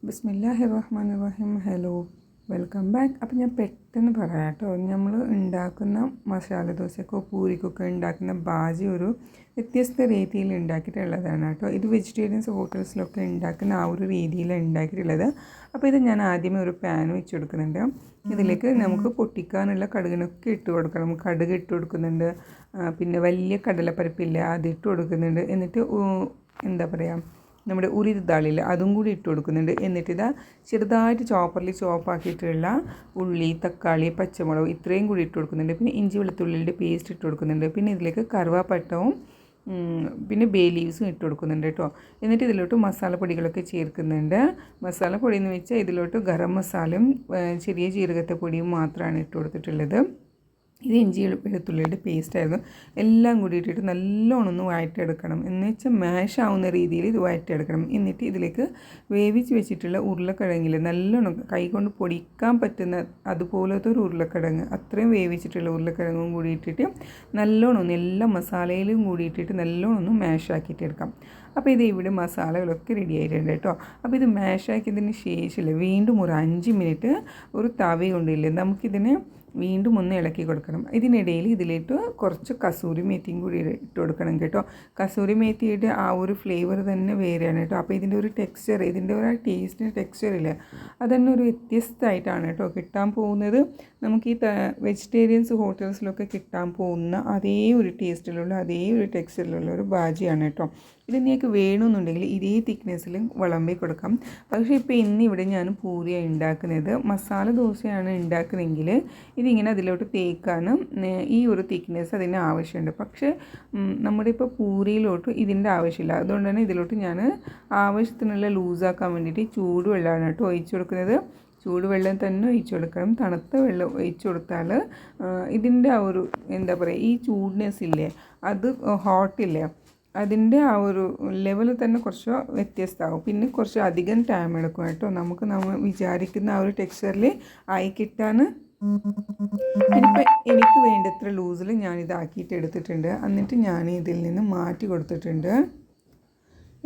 ബിസ്മില്ലാഹിർ റഹ്മാനിർ റഹീം. Hello, welcome back. അപ്പോൾ ഞാൻ പെട്ടെന്ന് പറയാം കേട്ടോ. നമ്മൾ ഉണ്ടാക്കുന്ന മസാല ദോശക്കോ പൂരിക്കൊക്കെ ഉണ്ടാക്കുന്ന ബാജി ഒരു വ്യത്യസ്ത രീതിയിൽ ഉണ്ടാക്കിയിട്ടുള്ളതാണ് കേട്ടോ. ഇത് വെജിറ്റേറിയൻസ് ഹോട്ടൽസിലൊക്കെ ഉണ്ടാക്കുന്ന ആ ഒരു രീതിയിലാണ് ഉണ്ടാക്കിയിട്ടുള്ളത്. അപ്പോൾ ഇത് ഞാൻ ആദ്യമേ ഒരു പാൻ വെച്ച് കൊടുക്കുന്നുണ്ട്. ഇതിലേക്ക് നമുക്ക് പൊട്ടിക്കാനുള്ള കടുകിനൊക്കെ ഇട്ട് കൊടുക്കണം. കടുക് ഇട്ട് കൊടുക്കുന്നുണ്ട്, പിന്നെ വലിയ കടലപ്പരിപ്പില്ല അത് ഇട്ട് കൊടുക്കുന്നുണ്ട്. എന്നിട്ട് എന്താ പറയുക, നമ്മുടെ ഉരിത് ദാളിൽ അതും കൂടി ഇട്ട് കൊടുക്കുന്നുണ്ട്. എന്നിട്ട് ഇതാ ചെറുതായിട്ട് ചോപ്പാക്കിയിട്ടുള്ള ഉള്ളി, തക്കാളി, പച്ചമുളക് ഇത്രയും കൂടി ഇട്ട് കൊടുക്കുന്നുണ്ട്. പിന്നെ ഇഞ്ചി വെളുത്തുള്ളിയുടെ പേസ്റ്റ് ഇട്ട് കൊടുക്കുന്നുണ്ട്. പിന്നെ ഇതിലേക്ക് കറുവാപ്പട്ടവും പിന്നെ ബേ ലീവ്സും ഇട്ട് കൊടുക്കുന്നുണ്ട് കേട്ടോ. എന്നിട്ട് ഇതിലോട്ട് മസാലപ്പൊടികളൊക്കെ ചേർക്കുന്നുണ്ട്. മസാലപ്പൊടി എന്ന് വെച്ചാൽ ഇതിലോട്ട് ഗരം മസാലയും ചെറിയ ജീരകത്തെ പൊടിയും മാത്രമാണ് ഇട്ട് കൊടുത്തിട്ടുള്ളത്. ഇത് ഇഞ്ചി വെളുത്തുള്ളിയുടെ പേസ്റ്റായിരുന്നു. എല്ലാം കൂടി ഇട്ടിട്ട് നല്ലോണം ഒന്ന് വഴറ്റിയെടുക്കണം. എന്ന് വെച്ചാൽ മാഷ് ആവുന്ന രീതിയിൽ ഇത് വഴറ്റിയെടുക്കണം. എന്നിട്ട് ഇതിലേക്ക് വേവിച്ച് വെച്ചിട്ടുള്ള ഉരുളക്കിഴങ്ങിൽ നല്ലോണം കൈകൊണ്ട് പൊടിക്കാൻ പറ്റുന്ന അതുപോലത്തെ ഒരു ഉരുളക്കിഴങ്ങ്, അത്രയും വേവിച്ചിട്ടുള്ള ഉരുളക്കിഴങ്ങും കൂടി ഇട്ടിട്ട് നല്ലോണം ഒന്ന് എല്ലാ മസാലയിലും കൂടി ഇട്ടിട്ട് നല്ലോണം ഒന്ന് മാഷ് ആക്കിയിട്ട് എടുക്കാം. അപ്പോൾ ഇത് ഇവിടെ മസാലകളൊക്കെ റെഡി ആയിട്ടുണ്ട് കേട്ടോ. അപ്പോൾ ഇത് മാഷ് ആക്കിയതിന് ശേഷമില്ല, വീണ്ടും ഒരു 5 മിനിറ്റ് ഒരു തവ കൊണ്ടില്ലേ നമുക്കിതിനെ വീണ്ടും ഒന്ന് ഇളക്കി കൊടുക്കണം. ഇതിനിടയിൽ ഇതിലേക്ക് കുറച്ച് കസൂരി മേത്തിയും കൂടി ഇട്ട് കൊടുക്കണം കേട്ടോ. കസൂരി മേത്തിയുടെ ആ ഒരു ഫ്ലേവർ തന്നെ വേറെയാണ് കേട്ടോ. അപ്പോൾ ഇതിൻ്റെ ഒരു ടെക്സ്ചർ, ഇതിൻ്റെ ഒരു ടേസ്റ്റിന് ടെക്സ്ചർ ഇല്ല, അതന്നെ ഒരു വ്യത്യസ്തമായിട്ടാണ് കേട്ടോ കിട്ടാൻ പോകുന്നത്. നമുക്ക് ഈ വെജിറ്റേറിയൻസ് ഹോട്ടൽസിലൊക്കെ കിട്ടാൻ പോകുന്ന അതേ ഒരു ടേസ്റ്റിലുള്ള അതേ ഒരു ടെക്സ്ചറിലുള്ള ഒരു ബാജിയാണ് കേട്ടോ. ഇത് നിങ്ങൾക്ക് വേണമെന്നുണ്ടെങ്കിൽ ഇതേ തിക്നെസ്സിൽ വിളമ്പി കൊടുക്കാം. പക്ഷേ ഇപ്പോൾ ഇന്നിവിടെ ഞാൻ പൂരിയാണ് ഉണ്ടാക്കുന്നത്. മസാല ദോശയാണ് ഉണ്ടാക്കുന്നതെങ്കിൽ ഇതിങ്ങനെ അതിലോട്ട് തേക്കാൻ ഈ ഒരു തിക്നെസ് അതിന് ആവശ്യമുണ്ട്. പക്ഷേ നമ്മുടെ ഇപ്പോൾ പൂരിയിലോട്ട് ഇതിൻ്റെ ആവശ്യമില്ല. അതുകൊണ്ട് തന്നെ ഇതിലോട്ട് ഞാൻ ആവശ്യത്തിനുള്ള ലൂസാക്കാൻ വേണ്ടിയിട്ട് ചൂടുവെള്ളമാണ് കേട്ടോ ഒഴിച്ചു കൊടുക്കുന്നത്. ചൂടുവെള്ളം തന്നെ ഒഴിച്ചു കൊടുക്കണം. തണുത്ത വെള്ളം ഒഴിച്ചു കൊടുത്താൽ ഇതിൻ്റെ ആ ഒരു എന്താ പറയുക, ഈ ചൂട്നെസ് ഇല്ലേ, അത് ഹോട്ടില്ലേ, അതിൻ്റെ ആ ഒരു ലെവൽ തന്നെ കുറച്ച് വ്യത്യസ്തമാകും. പിന്നെ കുറച്ച് അധികം ടൈം എടുക്കും കേട്ടോ നമ്മൾ വിചാരിക്കുന്ന ആ ഒരു ടെക്സ്ചറിൽ ആയി കിട്ടാൻ. ഇനിയിപ്പോൾ എനിക്ക് വേണ്ടത്ര ലൂസിൽ ഞാനിതാക്കിയിട്ട് എടുത്തിട്ടുണ്ട്. എന്നിട്ട് ഞാൻ ഇതിൽ നിന്ന് മാറ്റി കൊടുത്തിട്ടുണ്ട്.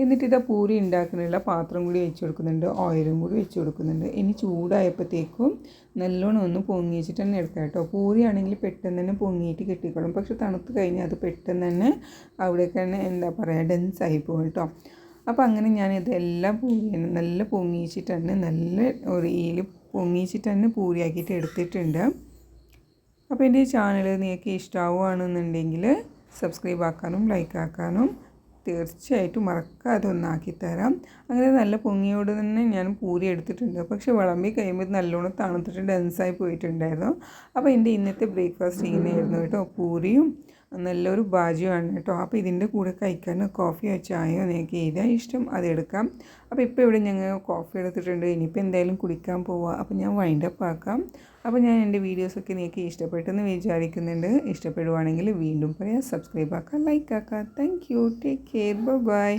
എന്നിട്ട് ഇതാ പൂരി ഉണ്ടാക്കാനുള്ള പാത്രം കൂടി വെച്ച് കൊടുക്കുന്നുണ്ട്, ഓയിലും കൂടി വെച്ച് കൊടുക്കുന്നുണ്ട്. ഇനി ചൂടായപ്പോഴത്തേക്കും നല്ലോണം ഒന്ന് പൊങ്ങി വെച്ചിട്ട് തന്നെ എടുക്കാം കേട്ടോ. പൂരി ആണെങ്കിൽ പെട്ടെന്ന് തന്നെ പൊങ്ങിയിട്ട് കിട്ടിക്കോളും. പക്ഷെ തണുത്ത് കഴിഞ്ഞാൽ അത് പെട്ടെന്ന് തന്നെ അവിടേക്ക് തന്നെ എന്താ പറയുക ഡെൻസായി പോകും കേട്ടോ. അപ്പോൾ അങ്ങനെ ഞാൻ ഇതെല്ലാം പൂരി നല്ല പൊങ്ങിച്ചിട്ട് തന്നെ നല്ല ഒരു പൊങ്ങിച്ചിട്ട് തന്നെ പൂരിയാക്കിയിട്ട് എടുത്തിട്ടുണ്ട്. അപ്പോൾ എൻ്റെ ഈ ചാനൽ നിങ്ങൾക്ക് ഇഷ്ടമാവുകയാണെന്നുണ്ടെങ്കിൽ സബ്സ്ക്രൈബ് ആക്കാനും ലൈക്ക് ആക്കാനും തീർച്ചയായിട്ടും മറക്കാതെ ഒന്നാക്കി തരാം. അങ്ങനെ നല്ല പൊങ്ങിയോട് തന്നെ ഞാൻ പൂരി എടുത്തിട്ടുണ്ട്. പക്ഷേ വിളമ്പി കഴിയുമ്പോൾ നല്ലോണം തണുത്തിട്ട് ഡെൻസായി പോയിട്ടുണ്ടായിരുന്നു. അപ്പോൾ എൻ്റെ ഇന്നത്തെ ബ്രേക്ക്ഫാസ്റ്റ് ഇങ്ങനെയായിരുന്നു കേട്ടോ. പൂരിയും നല്ലൊരു ബാജിയുമാണ് കേട്ടോ. അപ്പോൾ ഇതിൻ്റെ കൂടെ കഴിക്കാൻ കോഫിയോ ചായയോ നിങ്ങൾക്ക് ഏതാ ഇഷ്ടം അതെടുക്കാം. അപ്പോൾ ഇപ്പോൾ ഇവിടെ ഞങ്ങൾ കോഫി എടുത്തിട്ടുണ്ട്. ഇനിയിപ്പോൾ എന്തായാലും കുടിക്കാൻ പോവുക. അപ്പോൾ ഞാൻ വൈൻഡപ്പ് ആക്കാം. അപ്പോൾ ഞാൻ എൻ്റെ വീഡിയോസൊക്കെ നിങ്ങൾക്ക് ഇഷ്ടപ്പെട്ടെന്ന് വിചാരിക്കുന്നുണ്ട്. ഇഷ്ടപ്പെടുവാണെങ്കിൽ വീണ്ടും പറയാം, സബ്സ്ക്രൈബ് ആക്കാം, ലൈക്ക് ആക്കാം. Thank you, take care, by.